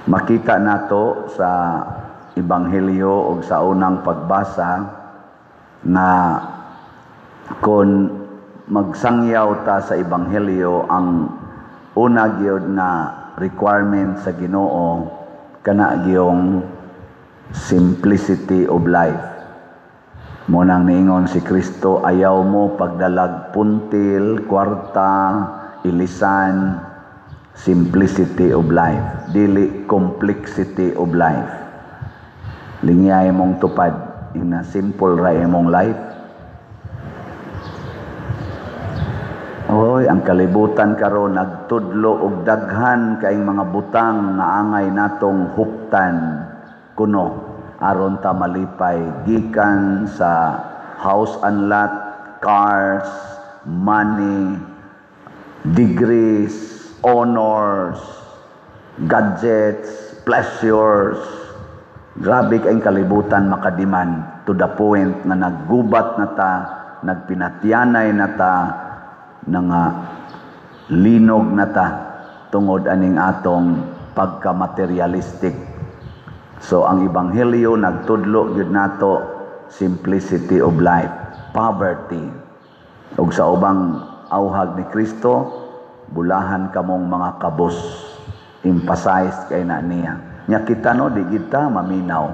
Makita nato sa Ebanghelyo o sa unang pagbasa na kung magsangyaw ta sa Ebanghelyo, ang una gyud na requirement sa Ginoo kana gyung simplicity of life. Munang niingon si Kristo, ayaw mo pagdalag puntil, kwarta, ilisan, simplicity of life, dili complexity of life. Linyay mong tupad, ina simple ra imong life. Oy, ang kalibutan karon nagtudlo og daghan kaayong mga butang nga angay natong huptan kuno aron ta malipay gikan sa house and lot, cars, money, degrees, honors, gadgets, pleasures. Grabe kayong kalibutan makadiman to the point na naggubat na ta, nagpinatyanay na ta, nga linog na ta tungod aning atong pagka-materialistic. So ang Ebanghelyo nagtudlo gyud nato simplicity of life, poverty. Ug sa ubang awhag ni Kristo, bulahan kamong mga kabos. Emphasize kay na niya. Nya kita no di kita maminaw.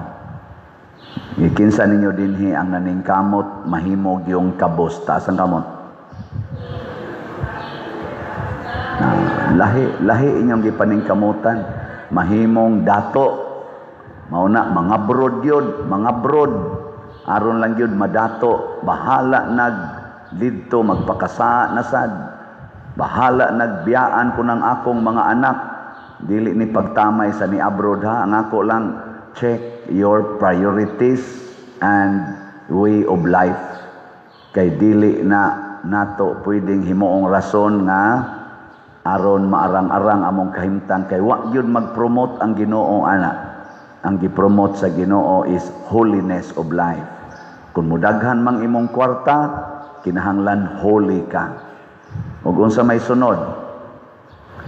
Gikinsa ninyo dinhi ang naning kamot mahimog yung kabos taas ang kamot. Lahi inyong gipaning kamutan mahimong dato. Mauna mga brood yun, mga brood aron lang yun madato, bahala nag didto magpakasa nasad, bahala nagbiyaan ko ng akong mga anak, dili ni pagtamay sa ni abroad ha. Ang ako lang, check your priorities and way of life, kay dili na nato pwedeng himuong rason nga aron maarang-arang among kahimtang, kay wa gyud mag-promote ang Ginoo ana. Ang gipromote sa Ginoo is holiness of life. Kung mudaghan mang imong kwarta, kinahanglan holy ka. Ug unsa may sunod?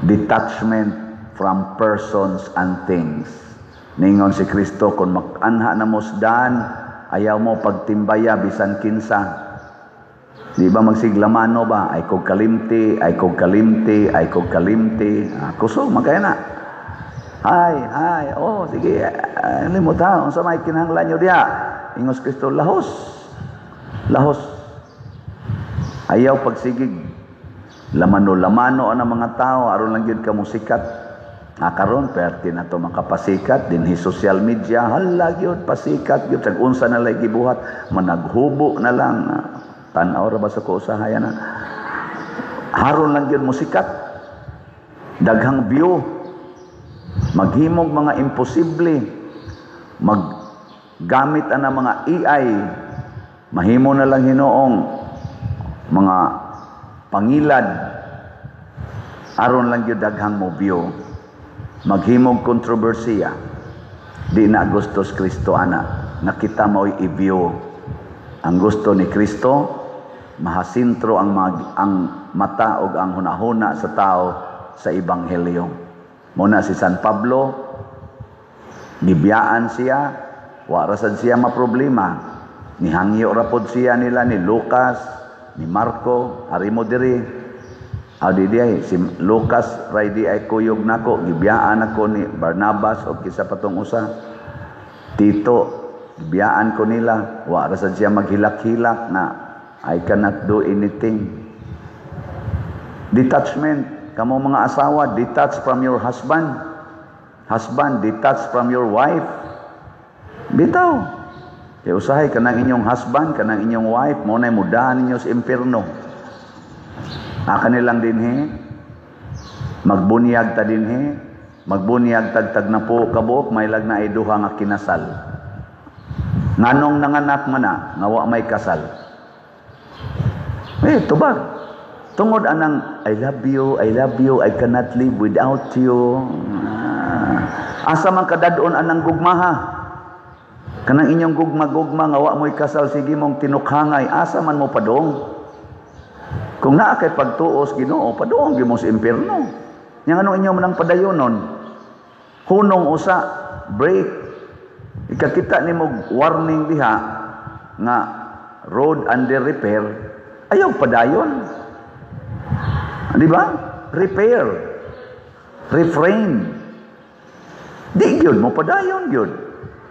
Detachment from persons and things. Ningon si Kristo, kung makanha na mo sdan, ayaw mo pagtimbaya bisan kinsa. Di ba magsiglamano ba? Ay kog kalimti, ay kog kalimti, ay kog kalimti. Kusog magkaya na. Hay, oh sige, limot ha, unsa may kinahanglan nyo diha? Ingos Kristo, lahos. Ayaw pagsigig. Lamano ang mga tao, aron lang yun ka musikat. Karon perti na to makapasikat, dinhi social media, hala yun, pasikat yun, tag-unsa na lang gibuhat, managhubo na lang. Tanaw ra ba sa kuusahayan na? Haron lang yun musikat. Daghang view. Maghimog mga imposible, maggamit ana mga AI, mahimo na lang hinoong mga pangilad, aron lang gyud daghang mo view, maghimog kontrobersiya. Di na gustos Kristo ana, nakita mo'y i-view. Ang gusto ni Kristo, mahasintro ang mata ug ang hunahuna sa tao sa Ebanghelyo. Muna si San Pablo, nibiyaan siya, warasan siya maproblema. Nihangyo rapod siya nila ni Lucas, ni Marco, harimo diri. Diay, si Lucas, raydi ay kuyog nako, gibiyaan ako ni Barnabas o kisa patong usa. Tito, gibiyaan ko nila, warasan siya maghilak-hilak na I cannot do anything. Detachment. Kamu mga asawa, detach from your husband. Husband, detach from your wife. Bitaw. Kaya usahay ka ng inyong husband, ka ng inyong wife, muna'y mudahan ninyo sa impyerno. Kanilang dinhi, magbunyag ta dinhi, magbunyag tagtag na po kabuk, may lag na iduha nga kinasal. Nganong nanganak man na, nga wa may kasal. Tubag. Tungod anang, I love you, I cannot live without you. Asa man kadadon anang gugmaha. Kanang inyong gugma-gugma, nga wa mo'y kasal, sige mong tinukhangay, asa man mo padong. Kung naa kay pagtuos Ginoo, padong gyud mo sa impierno. Yang ano inyo man ang padayonon. Hunong usa, break. Ikakita nimo warning diha nga road under repair, ayaw padayon. Di ba? Repair. Refrain. Di gyud mo padayon gyud.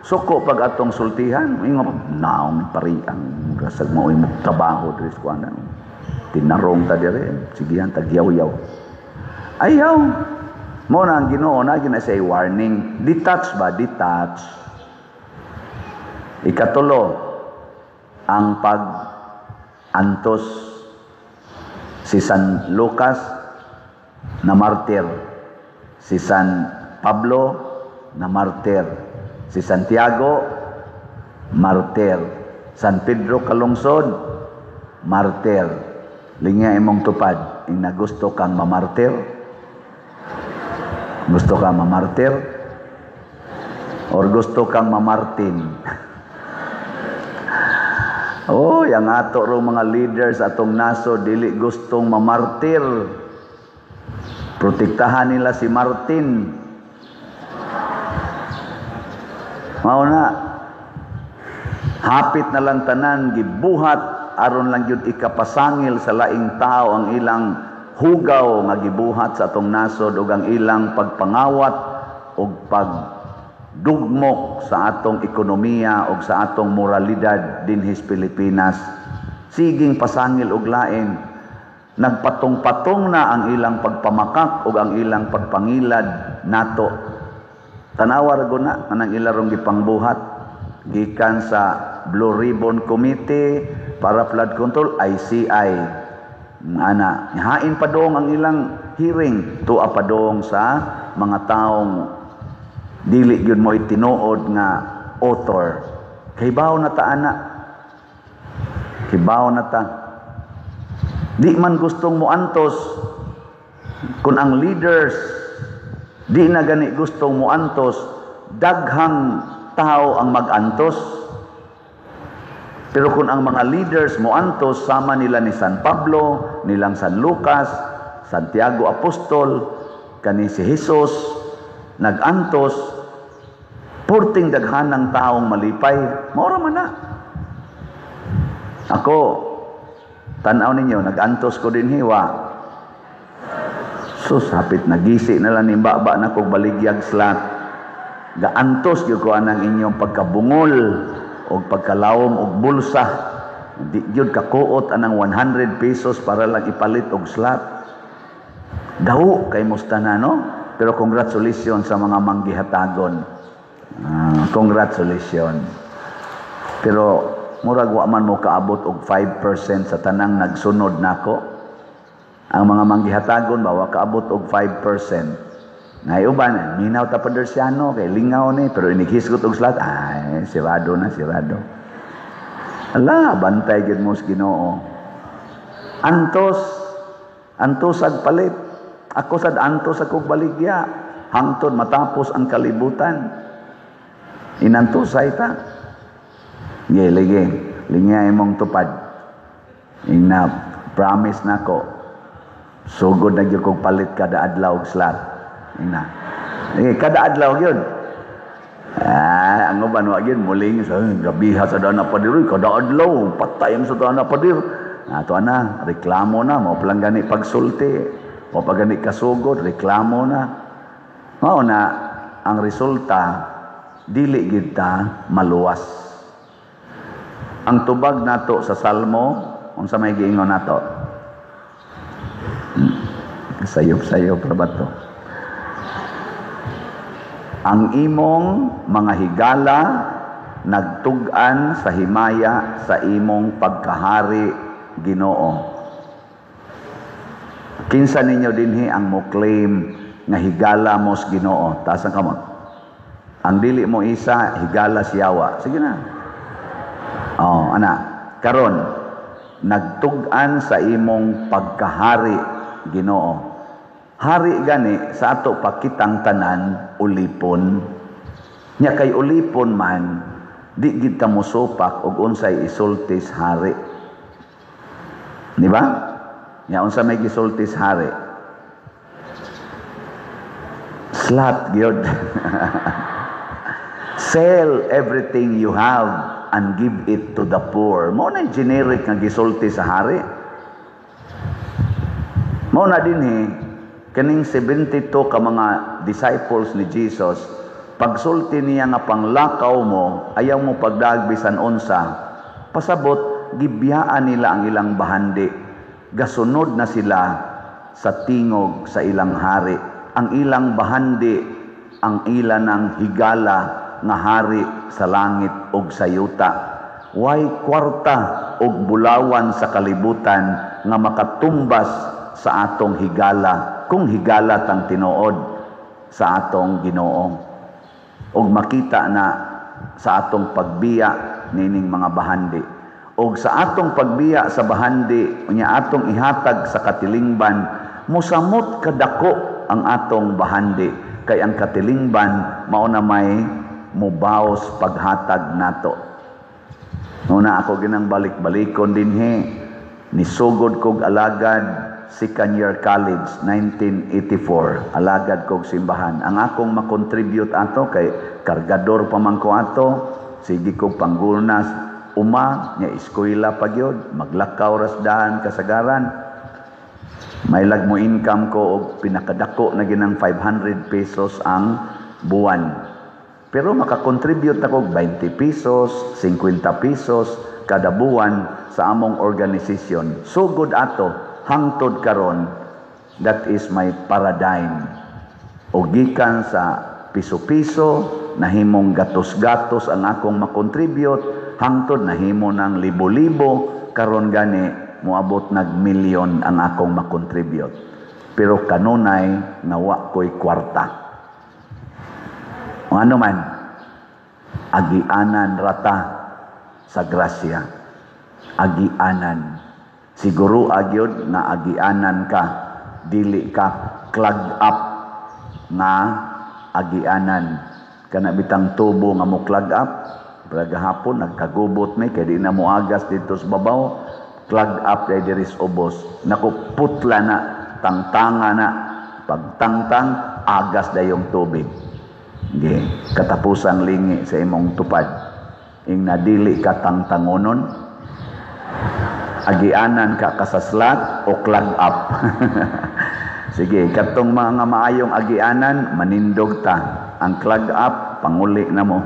Suko pag atong sultihan, ingon naong pari ang rasag mo mo trabaho diri sa kuanan. Tinarong ta dire, sigihan tagyaw-yaw. Ayaw. Mo na ang Ginoo na ginasay warning, detach ba, detach. Ikatulo, ang pag-antos si San Lucas na martir, si San Pablo na martir, si Santiago martir, San Pedro Kalungsod martir. Linya imong tupad, ing nagusto kang mamartir, gusto kang mamartir or gusto kang mamartin? Oh, yang ato ro mga leaders atong naso dili gustong mamartir. Protektahan nila si Martin. Mao na. Hapit na lang tanan gibuhat aron lang gyud ikapasangil sa laing tao ang ilang hugaw nga gibuhat sa atong nasod ug ang ilang pagpangawat ug pagdugmok sa atong ekonomiya ug sa atong moralidad dinhi sa Pilipinas. Siging pasangil og lain, nagpatong-patong na ang ilang pagpamakak ug ang ilang pagpangilad nato. Tanawa ra guna kanang ilarong gipangbuhat gikan sa Blue Ribbon Committee para Flood Control, ICI. Ana, hain pa dong ang ilang hearing, tuwa pa dong sa mga taong dili gyud mo itinuod nga author. Kaybaw na ta ana. Kaybaw na ta. Di man gustong mo antos kung ang leaders di na gani gustong mo antos, daghang tao ang mag-antos. Pero kung ang mga leaders mo antos, sama nila ni San Pablo, nilang San Lucas, Santiago Apostol, kani si Jesus, nag-antos, purting daghan ng taong malipay, maura man na. Ako, tanaw ninyo, nag-antos ko din hiwa. Sus, hapit nagisi na lang nimbaba na kong baligyag slat. Gaantos yung ko anang inyong pagkabungol o pagkalawom o bulsa. Di yun kakuot anang 100 pesos para lang ipalit og slot. Daw kay musta na, no? Pero congratulations sa mga manggihatagon. Congratulations. Pero murag wa man mo kaabot og 5% sa tanang nagsunod nako. Ang mga manggihatagon bawa kaabot og 5%. Ngayon, minaw ta Padersiano, kay lingaw ni, pero inighisgot og slot, ay, sirado na, sirado. Ala, bantay gyud mo sa Ginoo. Antos ag palit. Ako sad antos akong baligya, hangtod matapos ang kalibutan. Inantosay ta. Ligi, linya imong tupad. Ina, promise nako. Sugod na gyud kog palit kada adlaw og slot. Ina. Kada adlaw yun. Ang uban wa yun, muling sa gabiha sa dana padir, kada adlaw, patay sa dana padir. Ato na, reklamo na, mo palang gani pagsulti, mo pa gani kasugod, reklamo na. Mao na, ang resulta, dili gid ta maluwas. Ang tubag nato sa Salmo, unsa may giingon nato? Sayop-sayop ra ba to? Ang imong mga higala nagtug-an sa himaya sa imong pagkahari, Ginoo. Kinsa ninyo dinhi ang mo claim nga higala mo sa Ginoo? Taas ang kamot. Ang dili mo isa, higala siyawa. Sige na. Ana. Karon, nagtug-an sa imong pagkahari, Ginoo. Hari gani sa ato pakitang tanan ulipon. Nya kay ulipon man di gid ta mosupak og unsay isultis hari. Di ba? Nya unsa may gisultis hari? Slut gyud. Sell everything you have and give it to the poor. Mao na generic nga gisulti sa hari. Mao na dinhi kaning 72 ka mga disciples ni Jesus, pagsulti niya nga panglakaw mo, ayaw mo pagdaag bisan unsa, pasabot gibiyaan nila ang ilang bahandi. Gasunod na sila sa tingog sa ilang hari. Ang ilang bahandi, ang ilan ng higala nga hari sa langit ug sa yuta. Way kwarta ug bulawan sa kalibutan nga makatumbas sa atong higala, kung higala tang tinuod sa atong Ginoo. Ug makita na sa atong pagbiya nining mga bahandi. Og sa atong pagbiya sa bahandi, unya atong ihatag sa katilingban, musamot kadako ang atong bahandi, kay ang katilingban mao na may mubaos paghatag nato. Una ako ginang balik-balikon dinhi, nisugod kog alagad second year college 1984, alagad kog simbahan. Ang akong makontribute ato kay kargador pa man ko ato, sige kog panggulnas uma nya eskwela pa gyud, maglakaw rasdahan kasagaran. May lag mo income ko og pinakadako na ginang 500 pesos ang buwan. Pero makakontribute ako 20 pesos, 50 pesos kada buwan sa among organisasyon. So good ato hangtod karon, that is my paradigm. O gikan sa piso-piso nahimong gatos-gatos ang akong makontribute, hangtod nahimo ng libo-libo, karon gani moabot nag milyon ang akong makontribute. Pero kanunay nawa ko'y kwarta. O ano man, agianan rata sa grasya. Agianan. Siguro agyod na agianan ka, dili ka clog up nga agianan. Kana bitang tubo nga mo clog up, gahapon nagkagubot may kay di na mo agas dito sa babaw, clog up kay diri sa ubos. Naku, putla na, tangtanga na, pagtangtang agas dayong tubig. Okay. Katapusang lingi sa imong tupad. Ing nadili ka tangtangonon, agianan ka kasaslat o clog up. Sige, katong mga maayong agianan, manindog ta. Ang clog up, panguli na mo.